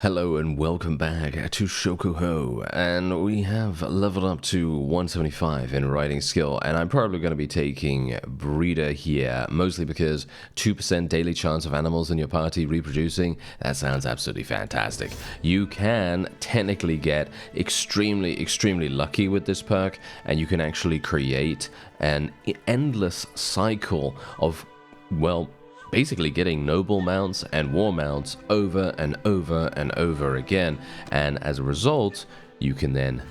Hello and welcome back to Shokuho, and we have leveled up to 175 in writing skill, and I'm probably going to be taking breeder here, mostly because 2% daily chance of animals in your party reproducing, that sounds absolutely fantastic. You can technically get extremely lucky with this perk, and you can actually create an endless cycle of, well, basically getting noble mounts and war mounts over and over and over again, and as a result you can then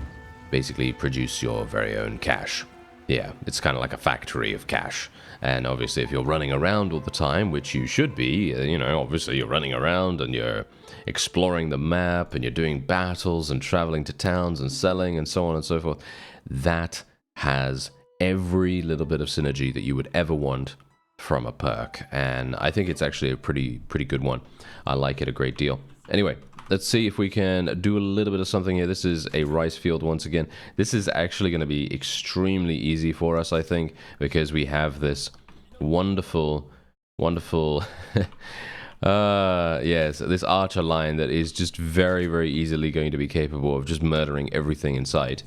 basically produce your very own cash. Yeah, it's kind of like a factory of cash. And obviously if you're running around all the time, which you should be, obviously you're running around and you're exploring the map and you're doing battles and traveling to towns and selling and so on and so forth, that has every little bit of synergy that you would ever want from a perk, and I think it's actually a pretty good one. I like it a great deal. Anyway, let's see if we can do a little bit of something here. This is a rice field once again. This is actually going to be extremely easy for us, I think, because we have this wonderful yes, this archer line that is just very easily going to be capable of just murdering everything in sight.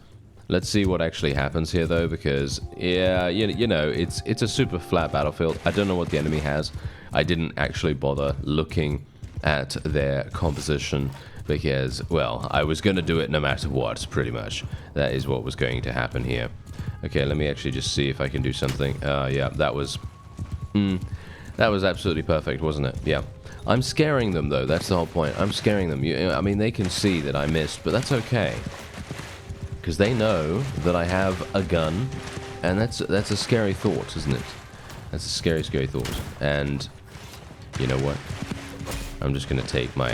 Let's see what actually happens here, though, because, yeah, you know, it's a super flat battlefield. I don't know what the enemy has. I didn't actually bother looking at their composition because, well, I was going to do it no matter what, pretty much. That is what was going to happen here. Okay, let me actually just see if I can do something. Yeah, that was absolutely perfect, wasn't it? Yeah. I'm scaring them, though. That's the whole point. I'm scaring them. I mean, they can see that I missed, but that's okay, because they know that I have a gun, and that's a scary thought, isn't it? That's a scary thought. And you know what? I'm just gonna take my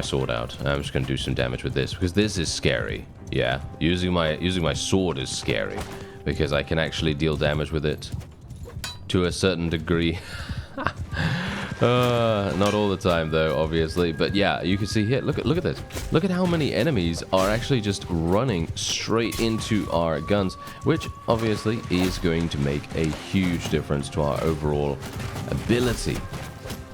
sword out. I'm just gonna do some damage with this, because this is scary. Yeah, using my sword is scary because I can actually deal damage with it to a certain degree. Not all the time, though, obviously, but yeah, you can see here, look at this. Look at how many enemies are actually just running straight into our guns, which obviously is going to make a huge difference to our overall ability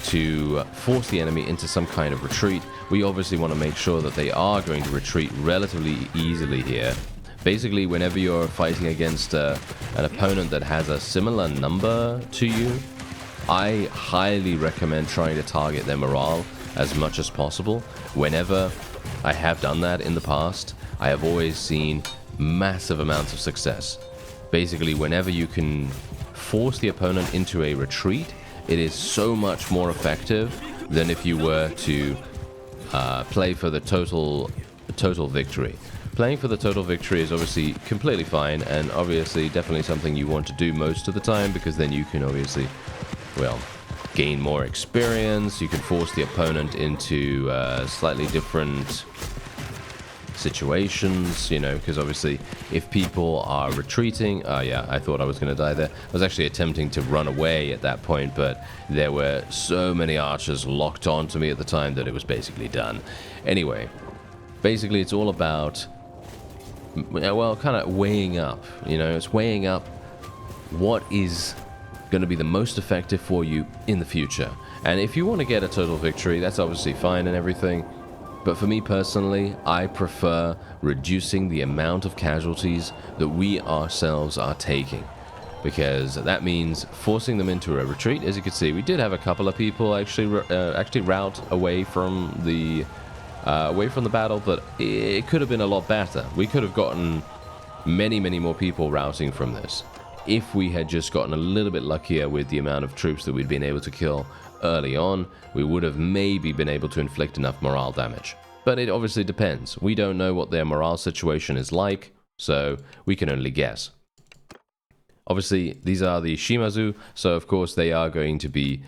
to force the enemy into some kind of retreat. We obviously want to make sure that they are going to retreat relatively easily here. Basically, whenever you're fighting against an opponent that has a similar number to you, I highly recommend trying to target their morale as much as possible. Whenever I have done that in the past, I have always seen massive amounts of success. Basically, whenever you can force the opponent into a retreat, it is so much more effective than if you were to play for the total victory. Playing for the total victory is obviously completely fine, and obviously definitely something you want to do most of the time, because then you can obviously, well, gain more experience. You can force the opponent into slightly different situations, you know, because obviously if people are retreating, yeah, I thought I was going to die there. I was actually attempting to run away at that point, but there were so many archers locked onto me at the time that it was basically done. Anyway, basically it's all about, well, kind of weighing up, you know, it's weighing up what is going to be the most effective for you in the future. And if you want to get a total victory, that's obviously fine and everything, but for me personally, I prefer reducing the amount of casualties that we ourselves are taking, because that means forcing them into a retreat. As you can see, we did have a couple of people actually rout away from the battle, but it could have been a lot better. We could have gotten many more people routing from this if we had just gotten a little bit luckier with the amount of troops that we'd been able to kill early on. We would have maybe been able to inflict enough morale damage. But it obviously depends. We don't know what their morale situation is like, so we can only guess. Obviously, these are the SHIMAZU, so of course they are going to be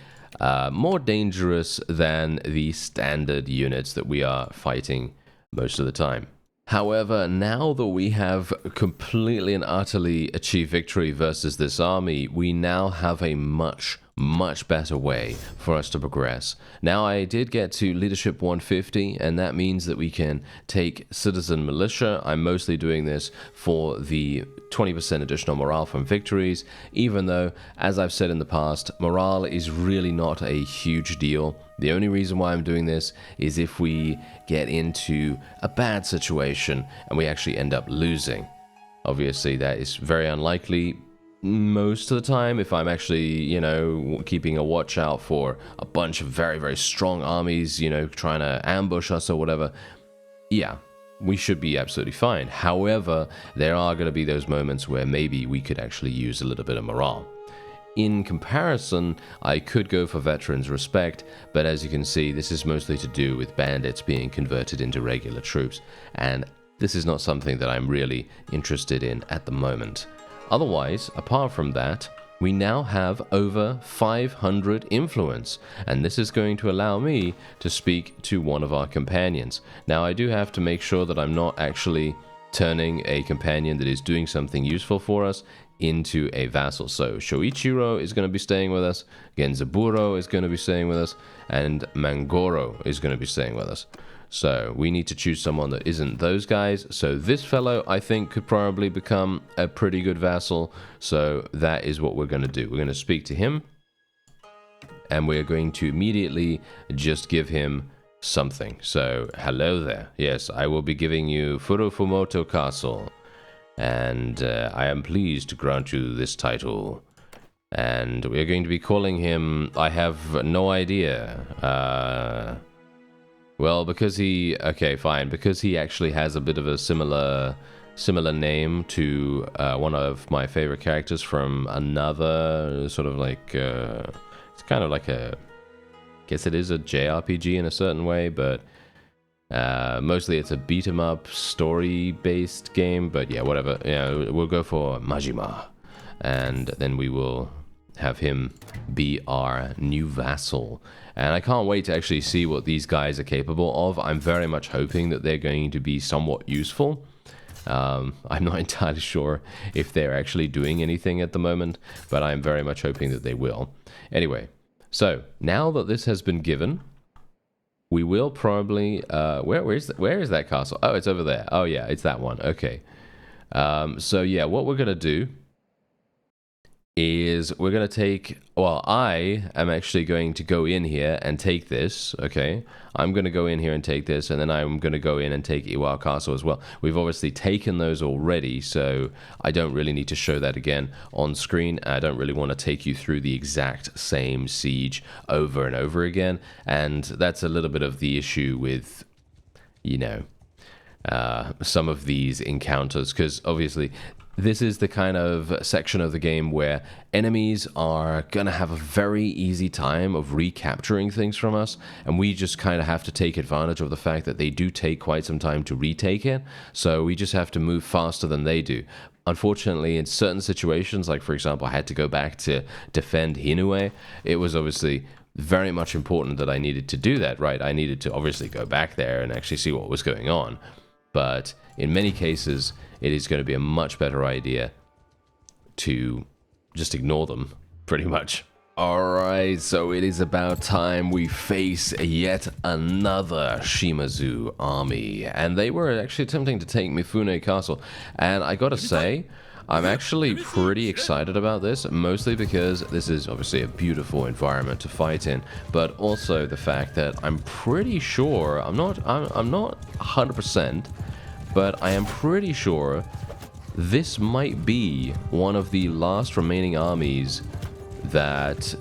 more dangerous than the standard units that we are fighting most of the time. However, now that we have completely and utterly achieved victory versus this army, we now have a much much better way for us to progress. Now, I did get to leadership 150, and that means that we can take citizen militia. I'm mostly doing this for the 20% additional morale from victories, even though, as I've said in the past, morale is really not a huge deal. The only reason why I'm doing this is if we get into a bad situation and we actually end up losing. Obviously, that is very unlikely most of the time if I'm actually, you know, keeping a watch out for a bunch of very, very strong armies, you know, trying to ambush us or whatever. Yeah, we should be absolutely fine. However, there are going to be those moments where maybe we could actually use a little bit of morale. In comparison, I could go for Veterans Respect, but as you can see, this is mostly to do with bandits being converted into regular troops, and this is not something that I'm really interested in at the moment. Otherwise, apart from that, we now have over 500 influence, and this is going to allow me to speak to one of our companions. Now, I do have to make sure that I'm not actually turning a companion that is doing something useful for us into a vassal. So Shoichiro is going to be staying with us, Genzaburo is going to be staying with us, and Mangoro is going to be staying with us. So we need to choose someone that isn't those guys. So this fellow, I think, could probably become a pretty good vassal. So that is what we're going to do. We're going to speak to him, and we're going to immediately just give him something. So hello there. Yes, I will be giving you Furufumoto Castle, and I am pleased to grant you this title. And we're going to be calling him, I have no idea. Well, because he, okay, fine, because he actually has a bit of a similar name to one of my favorite characters from another sort of like, it's kind of like a, I guess it is a JRPG in a certain way, but mostly it's a beat 'em up story-based game, but yeah, whatever. Yeah, we'll go for Majima, and then we will have him be our new vassal. And I can't wait to actually see what these guys are capable of. I'm very much hoping that they're going to be somewhat useful. I'm not entirely sure if they're actually doing anything at the moment, but I'm very much hoping that they will. Anyway, so now that this has been given, we will probably where is that castle? Oh, it's over there. Oh yeah, it's that one. Okay. So yeah, what we're gonna do is we're going to take, well, I am actually going to go in here and take this, okay? I'm going to go in here and take this, and then I'm going to go in and take Iwa Castle as well. We've obviously taken those already, so I don't really need to show that again on screen. I don't really want to take you through the exact same siege over and over again, and that's a little bit of the issue with, you know, some of these encounters, because obviously this is the kind of section of the game where enemies are going to have a very easy time of recapturing things from us, and we just kind of have to take advantage of the fact that they do take quite some time to retake it, so we just have to move faster than they do. Unfortunately, in certain situations, like for example, I had to go back to defend Hinue, it was obviously very much important that I needed to do that, right? I needed to obviously go back there and actually see what was going on. But in many cases, it is going to be a much better idea to just ignore them, pretty much. Alright, so it is about time we face yet another SHIMAZU army. And they were actually attempting to take Mifune Castle. And I gotta say, I'm actually pretty excited about this, mostly because this is obviously a beautiful environment to fight in, but also the fact that I'm pretty sure, I'm not 100%, but I am pretty sure this might be one of the last remaining armies that,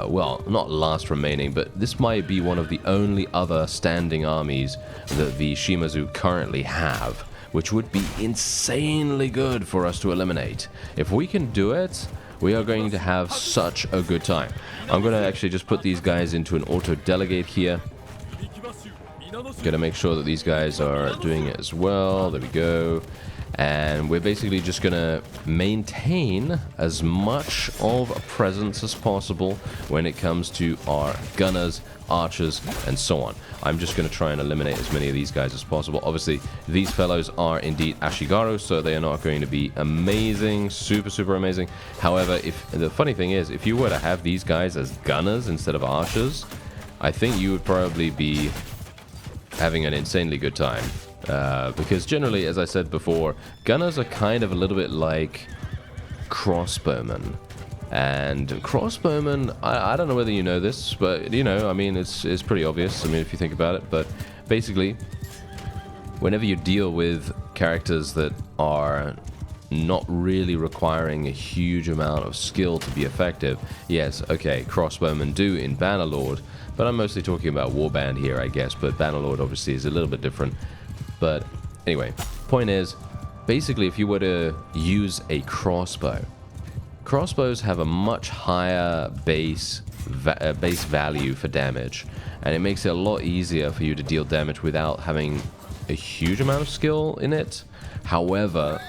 well, not last remaining, but this might be one of the only other standing armies that the SHIMAZU currently have, which would be insanely good for us to eliminate. If we can do it, we are going to have such a good time. I'm going to actually just put these guys into an auto-delegate here. Gotta make sure that these guys are doing it as well. There we go. And we're basically just going to maintain as much of a presence as possible when it comes to our gunners, archers, and so on. I'm just going to try and eliminate as many of these guys as possible. Obviously, these fellows are indeed Ashigaru, so they are not going to be amazing, super amazing. However, the funny thing is, if you were to have these guys as gunners instead of archers, I think you would probably be having an insanely good time. Because generally, as I said before, gunners are kind of a little bit like crossbowmen. And crossbowmen, I don't know whether you know this, but, you know, I mean, it's pretty obvious, I mean, if you think about it. But basically, whenever you deal with characters that are not really requiring a huge amount of skill to be effective, yes, okay, crossbowmen do in Bannerlord, but I'm mostly talking about Warband here, I guess, but Bannerlord obviously is a little bit different. But anyway, point is, basically, if you were to use a crossbow, crossbows have a much higher base value for damage, and it makes it a lot easier for you to deal damage without having a huge amount of skill in it. However,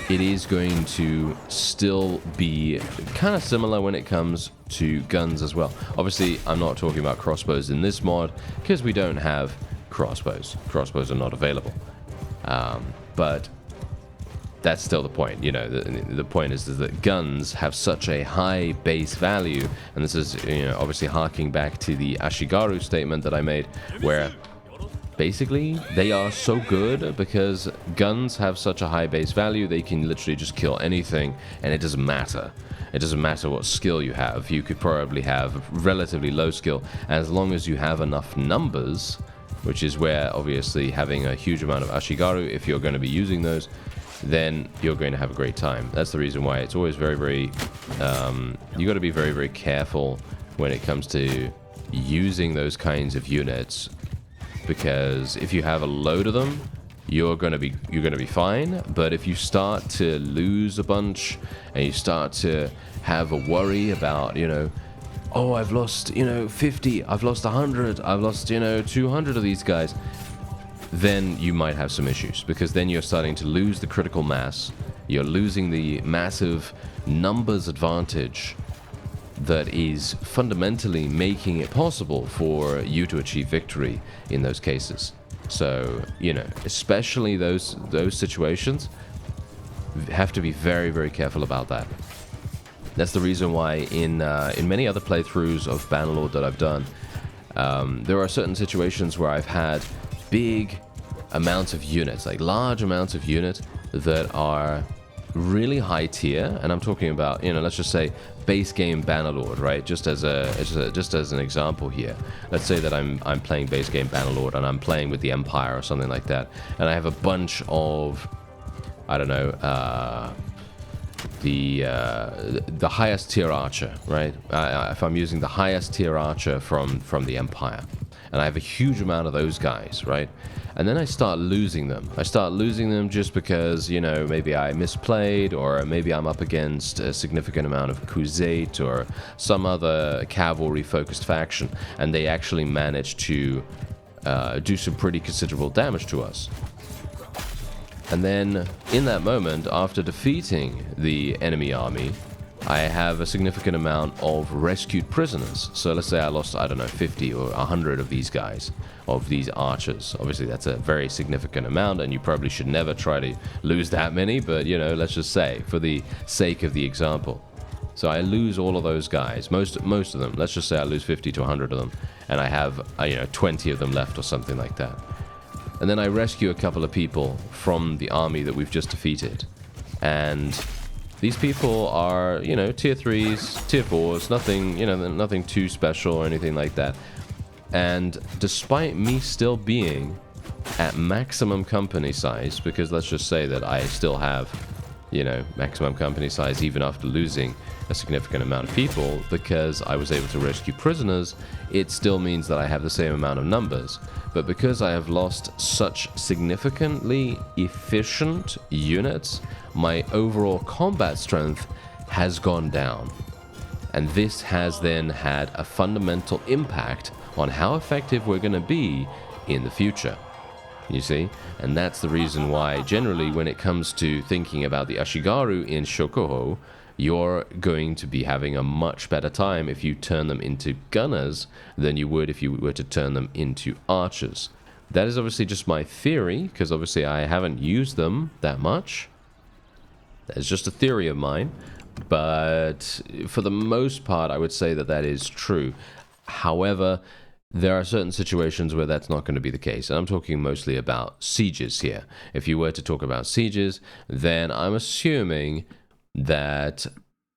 it is going to still be kind of similar when it comes to guns as well. Obviously, I'm not talking about crossbows in this mod, because we don't have crossbows. Crossbows are not available. But that's still the point, you know, the point is that guns have such a high base value, and this is, you know, obviously harking back to the Ashigaru statement that I made, where basically they are so good because guns have such a high base value, they can literally just kill anything, and it doesn't matter. It doesn't matter what skill you have. You could probably have relatively low skill, as long as you have enough numbers, which is where obviously having a huge amount of Ashigaru, if you're going to be using those, then you're going to have a great time. That's the reason why it's always very, you got to be very careful when it comes to using those kinds of units, because if you have a load of them, you're going to be fine. But if you start to lose a bunch and you start to have a worry about, you know, oh, I've lost, you know, 50, I've lost 100, I've lost, you know, 200 of these guys, then you might have some issues, because then you're starting to lose the critical mass, you're losing the massive numbers advantage that is fundamentally making it possible for you to achieve victory in those cases. So, you know, especially those situations, have to be very careful about that. That's the reason why in many other playthroughs of Bannerlord that I've done, there are certain situations where I've had big amounts of units, like large amounts of units that are really high tier, and I'm talking about, you know, let's just say base game Bannerlord, right? Just as an example here. Let's say that I'm playing base game Bannerlord and I'm playing with the Empire or something like that, and I have a bunch of, I don't know, the highest tier archer, right? If I'm using the highest tier archer from the Empire, and I have a huge amount of those guys, right? And then I start losing them. I start losing them just because, you know, maybe I misplayed, or maybe I'm up against a significant amount of Crusade or some other cavalry-focused faction, and they actually manage to do some pretty considerable damage to us. And then, in that moment, after defeating the enemy army, I have a significant amount of rescued prisoners. So let's say I lost, I don't know, 50 or 100 of these guys, of these archers. Obviously, that's a very significant amount, and you probably should never try to lose that many, but, you know, let's just say, for the sake of the example. So I lose all of those guys, most of them. Let's just say I lose 50 to 100 of them, and I have, you know, 20 of them left or something like that. And then I rescue a couple of people from the army that we've just defeated. And these people are, you know, tier 3s, tier 4s, nothing, you know, nothing too special or anything like that. And despite me still being at maximum company size, because let's just say that I still have, you know, maximum company size even after losing a significant amount of people, because I was able to rescue prisoners, it still means that I have the same amount of numbers. But because I have lost such significantly efficient units, my overall combat strength has gone down. And this has then had a fundamental impact on how effective we're going to be in the future. you see? And that's the reason why, generally, when it comes to thinking about the Ashigaru in Shokuho, you're going to be having a much better time if you turn them into gunners than you would if you were to turn them into archers. That is obviously just my theory, because obviously I haven't used them that much. That's just a theory of mine. But for the most part, I would say that that is true. However, there are certain situations where that's not going to be the case. And I'm talking mostly about sieges here. If you were to talk about sieges, then I'm assuming that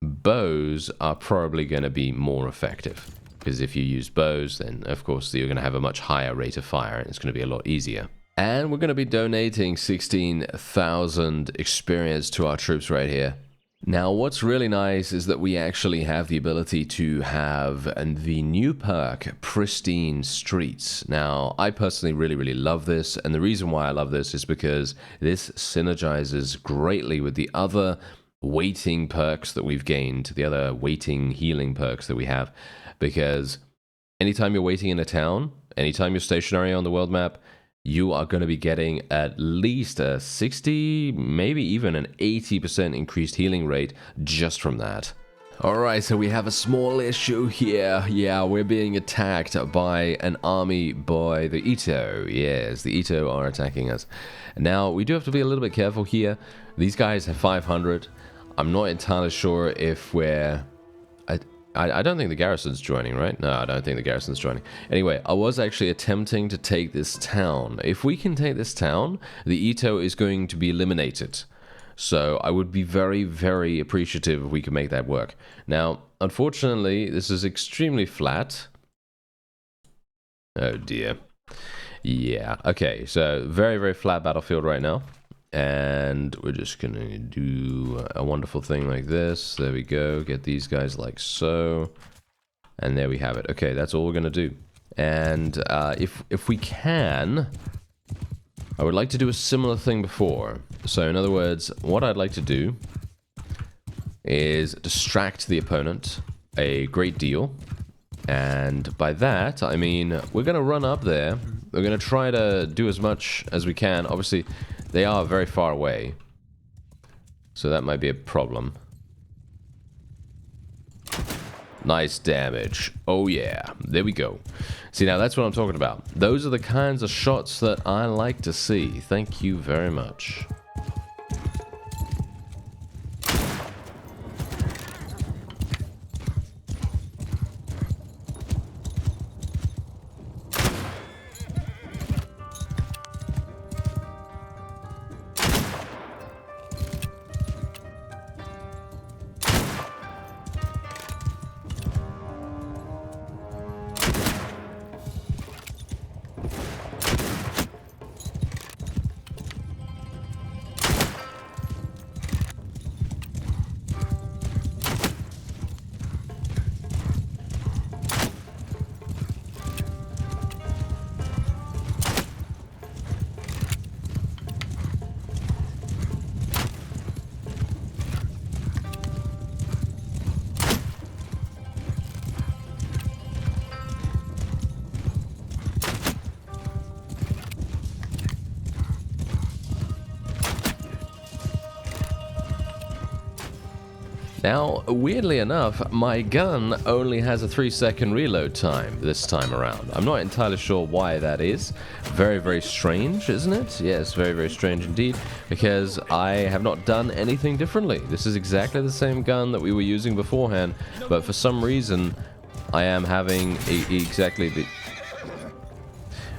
bows are probably going to be more effective. Because if you use bows, then of course you're going to have a much higher rate of fire and it's going to be a lot easier. And we're going to be donating 16,000 experience to our troops right here. Now, what's really nice is that we actually have the ability to have the new perk, Pristine Streets. Now, I personally really love this, and the reason why I love this is because this synergizes greatly with the other waiting perks that we've gained, the other waiting healing perks that we have, because anytime you're waiting in a town, anytime you're stationary on the world map, you are going to be getting at least a 60, maybe even an 80% increased healing rate just from that. Alright, so we have a small issue here. Yeah, we're being attacked by an army by the Ito. Yes, the Ito are attacking us. Now, we do have to be a little bit careful here. These guys have 500. I'm not entirely sure if we're... I don't think the garrison's joining, right? No, I don't think the garrison's joining. Anyway, I was actually attempting to take this town. If we can take this town, the Ito is going to be eliminated. So I would be very appreciative if we could make that work. Now, unfortunately, this is extremely flat. Oh dear. Yeah, okay, so very flat battlefield right now. And we're just gonna do a wonderful thing like this. There we go. Get these guys like so. And there we have it. Okay, that's all we're gonna do. And if we can, I would like to do a similar thing before. So in other words, what I'd like to do is distract the opponent a great deal. And by that, I mean, we're gonna run up there. We're gonna try to do as much as we can. Obviously, they are very far away, so that might be a problem. Nice damage. Oh yeah, there we go. See, now that's what I'm talking about. Those are the kinds of shots that I like to see. Thank you very much. Now, weirdly enough, my gun only has a 3-second reload time this time around. I'm not entirely sure why that is. Very strange, isn't it? Yes, very strange indeed, because I have not done anything differently. This is exactly the same gun that we were using beforehand, but for some reason, I am having exactly the...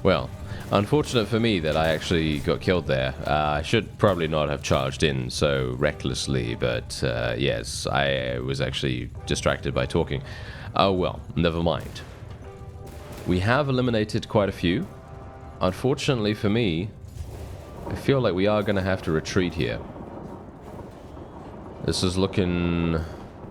Well, unfortunate for me that I actually got killed there. I should probably not have charged in so recklessly, but yes, I was actually distracted by talking. Oh well, never mind. We have eliminated quite a few. Unfortunately for me, I feel like we are going to have to retreat here. This is looking...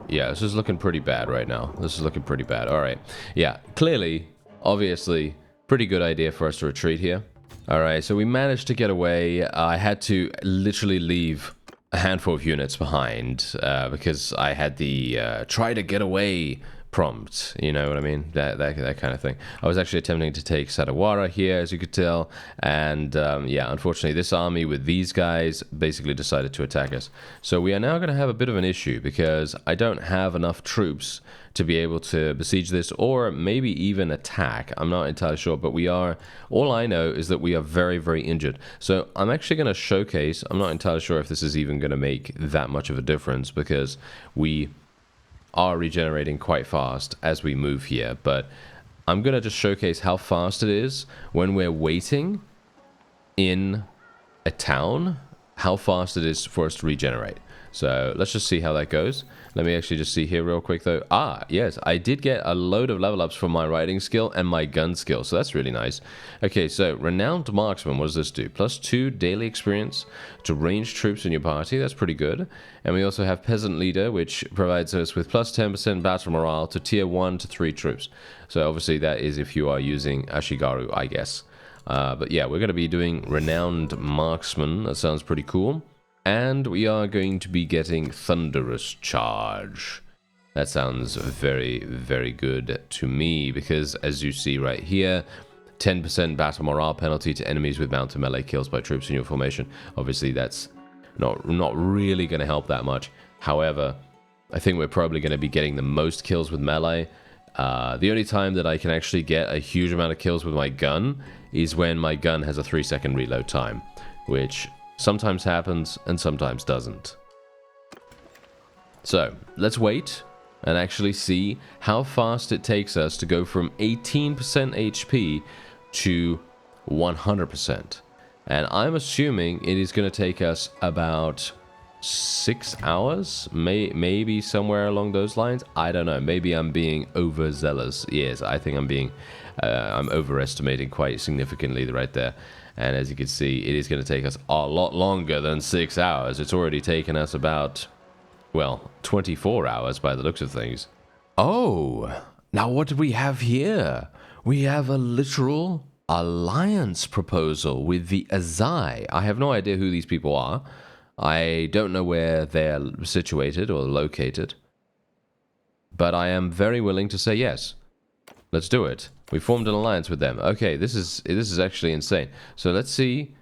Yeah, this is looking pretty bad right now. This is looking pretty bad. Alright. Yeah, clearly, obviously... Pretty good idea for us to retreat here. Alright, so we managed to get away. I had to literally leave a handful of units behind because I had the try to get away prompt, you know what I mean? That kind of thing. I was actually attempting to take Sadawara here, as you could tell, and yeah, unfortunately this army with these guys basically decided to attack us. So we are now going to have a bit of an issue, because I don't have enough troops to be able to besiege this, or maybe even attack. I'm not entirely sure, but we are, all I know is that we are very, very injured. So I'm actually going to showcase, I'm not entirely sure if this is even going to make that much of a difference, because we are regenerating quite fast as we move here, but I'm going to just showcase how fast it is when we're waiting in a town, how fast it is for us to regenerate. So let's just see how that goes. Let me actually just see here real quick though. Ah, yes, I did get a load of level ups from my riding skill and my gun skill, so that's really nice. Okay, so Renowned Marksman, what does this do? +2 daily experience to ranged troops in your party, that's pretty good. And we also have Peasant Leader, which provides us with +10% battle morale to tier 1 to 3 troops. So obviously that is if you are using Ashigaru, I guess. But yeah, we're going to be doing Renowned Marksman, that sounds pretty cool. And we are going to be getting Thunderous Charge. That sounds very, very good to me, because as you see right here, 10% battle morale penalty to enemies with mounted melee kills by troops in your formation. Obviously, that's not really going to help that much. However, I think we're probably going to be getting the most kills with melee. The only time that I can actually get a huge amount of kills with my gun is when my gun has a 3-second reload time, which sometimes happens and sometimes doesn't. So let's wait and actually see how fast it takes us to go from 18% HP to 100%. And I'm assuming it is going to take us about 6 hours, maybe somewhere along those lines. I don't know. Maybe I'm being overzealous. Yes, I think I'm overestimating quite significantly right there. And as you can see, it is going to take us a lot longer than 6 hours. It's already taken us about, well, 24 hours by the looks of things. Oh, now what do we have here? We have a literal alliance proposal with the Azai. I have no idea who these people are. I don't know where they're situated or located. But I am very willing to say yes. Let's do it. We formed an alliance with them. Okay, this is actually insane. So let's see.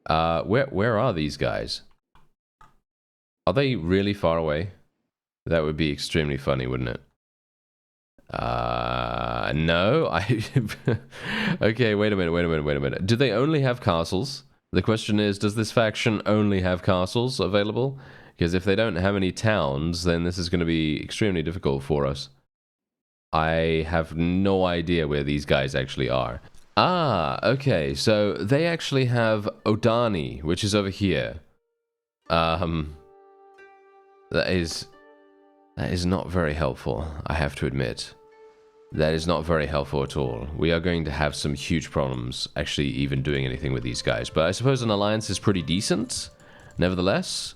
Where are these guys? Are they really far away? That would be extremely funny, wouldn't it? No. Okay, wait a minute. Do they only have castles? The question is, does this faction only have castles available? Because if they don't have any towns, then this is going to be extremely difficult for us. I have no idea where these guys actually are. Ah, okay, so they actually have Odani, which is over here. That is not very helpful, I have to admit. That is not very helpful at all. We are going to have some huge problems actually even doing anything with these guys. But I suppose an alliance is pretty decent, nevertheless.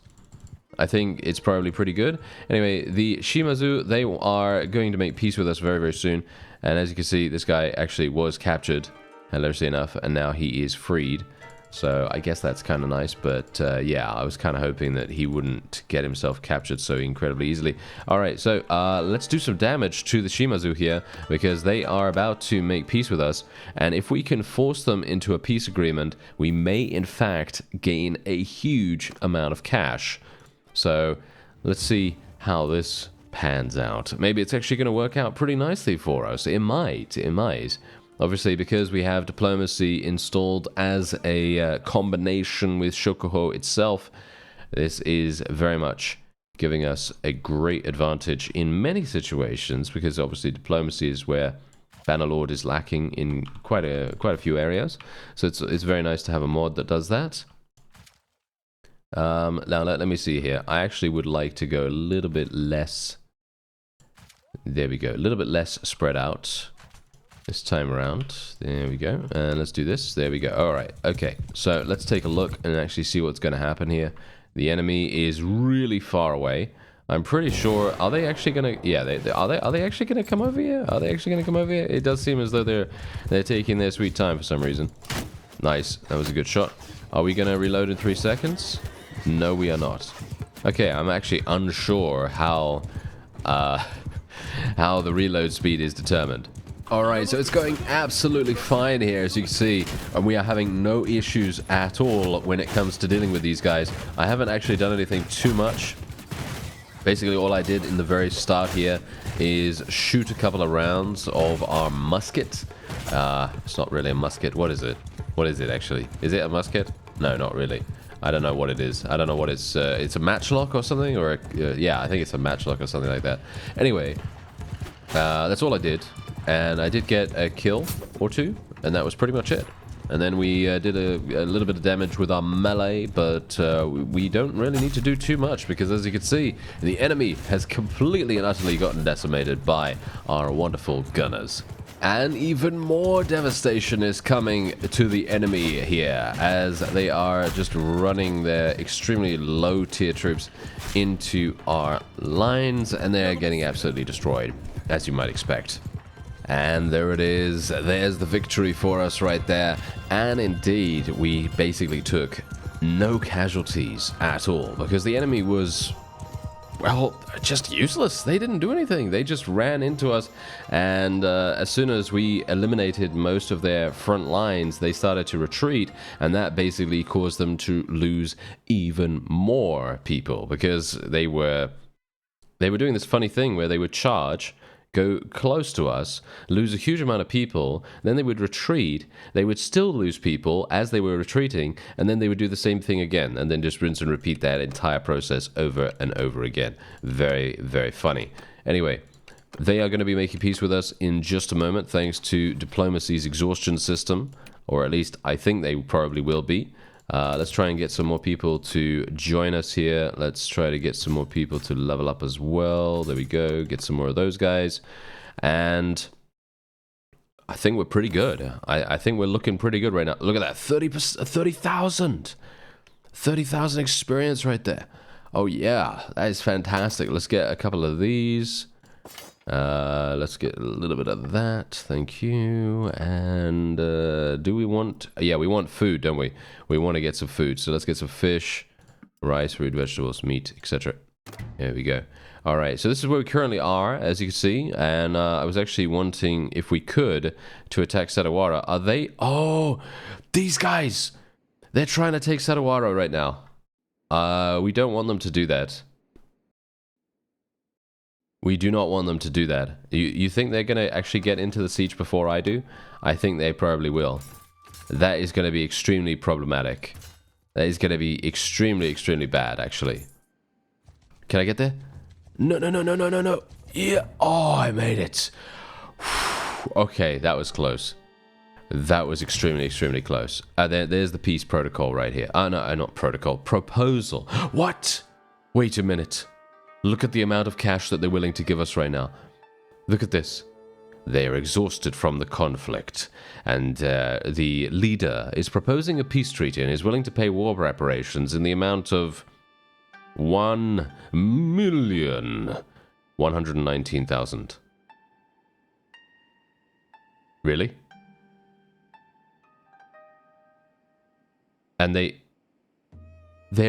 I think it's probably pretty good. Anyway, the SHIMAZU, they are going to make peace with us very, very soon. And as you can see, this guy actually was captured, hilariously enough, and now he is freed. So I guess that's kind of nice, but yeah, I was kind of hoping that he wouldn't get himself captured so incredibly easily. Alright, so let's do some damage to the SHIMAZU here, because they are about to make peace with us, and if we can force them into a peace agreement, we may in fact gain a huge amount of cash. So let's see how this pans out. Maybe it's actually going to work out pretty nicely for us. It might. Obviously, because we have diplomacy installed as a combination with Shokuho itself, this is very much giving us a great advantage in many situations, because obviously diplomacy is where Bannerlord is lacking in quite a few areas. So it's very nice to have a mod that does that. Now let me see here. I actually would like to go a little bit less. There we go. A little bit less spread out this time around. There we go. And let's do this. There we go. All right. Okay. So let's take a look and actually see what's going to happen here. The enemy is really far away. I'm pretty sure. Are they actually going to? Yeah. Are they actually going to come over here? Are they actually going to come over here? It does seem as though they're taking their sweet time for some reason. Nice. That was a good shot. Are we going to reload in 3 seconds? No, we are not. Okay, I'm actually unsure how how the reload speed is determined. Alright, so it's going absolutely fine here, as you can see, and we are having no issues at all when it comes to dealing with these guys. I haven't actually done anything too much. Basically, all I did in the very start here is shoot a couple of rounds of our musket. It's not really a musket. What is it? What is it, actually? Is it a musket? No, not really. I don't know what it is. I don't know what it's a matchlock or something, or yeah, I think it's a matchlock or something like that. Anyway, that's all I did. And I did get a kill or two, and that was pretty much it. And then we did a little bit of damage with our melee, but we don't really need to do too much, because as you can see, the enemy has completely and utterly gotten decimated by our wonderful gunners. And even more devastation is coming to the enemy here, as they are just running their extremely low tier troops into our lines, and they're getting absolutely destroyed, as you might expect. And there it is. There's the victory for us right there. And indeed, we basically took no casualties at all, because the enemy was, well, just useless. They didn't do anything. They just ran into us, and as soon as we eliminated most of their front lines, they started to retreat, and that basically caused them to lose even more people, because they were doing this funny thing where they would charge, go close to us, lose a huge amount of people, then they would retreat, they would still lose people as they were retreating, and then they would do the same thing again, and then just rinse and repeat that entire process over and over again. Very, very funny. Anyway, they are going to be making peace with us in just a moment, thanks to diplomacy's exhaustion system, or at least I think they probably will be. Let's try and get some more people to join us here. Let's try to get some more people to level up as well. There we go. Get some more of those guys. And I think we're pretty good. I think we're looking pretty good right now. Look at that. 30,000. 30,000 experience right there. Oh, yeah. That is fantastic. Let's get a couple of these. Let's get a little bit of that. Thank you. And do we want... Yeah, we want food, don't we? We want to get some food. So let's get some fish, rice, root vegetables, meat, etc. There we go. All right, so this is where we currently are, as you can see. And I was actually wanting, if we could, to attack Sawara. Are they... Oh, these guys! They're trying to take Sawara right now. We don't want them to do that. We do not want them to do that. You think they're going to actually get into the siege before I do? I think they probably will. That is going to be extremely problematic. That is going to be extremely, extremely bad, actually. Can I get there? No, no, no, no, no, no, no. Yeah. Oh, I made it. Okay, that was close. That was extremely, extremely close. There's the peace protocol right here. Oh, no, not protocol. Proposal. What? Wait a minute. Look at the amount of cash that they're willing to give us right now. Look at this. They are exhausted from the conflict, and the leader is proposing a peace treaty and is willing to pay war reparations in the amount of 1,119,000. Really? And they're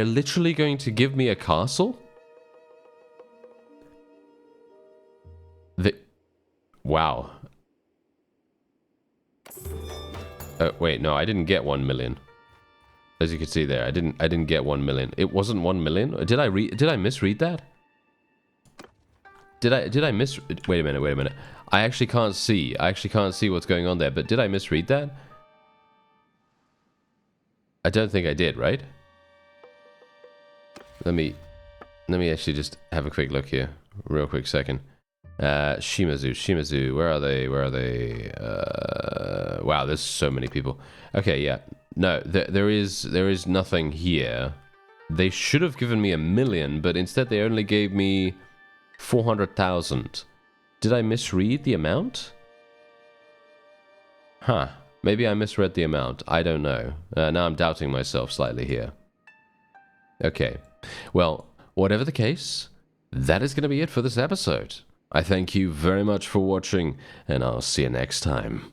literally going to give me a castle? Wow. Wait, no, I didn't get 1 million. As you can see there, I didn't get 1 million. It wasn't 1 million. Did I misread that? Did I miss... Wait a minute. I actually can't see. I actually can't see what's going on there, but did I misread that? I don't think I did, right? Let me actually just have a quick look here. Real quick second. SHIMAZU, where are they? Wow, there's so many people. Okay, yeah. No, there is nothing here. They should have given me 1 million, but instead they only gave me 400,000. Did I misread the amount? Huh. Maybe I misread the amount. I don't know. Now I'm doubting myself slightly here. Okay. Well, whatever the case, that is going to be it for this episode. I thank you very much for watching, and I'll see you next time.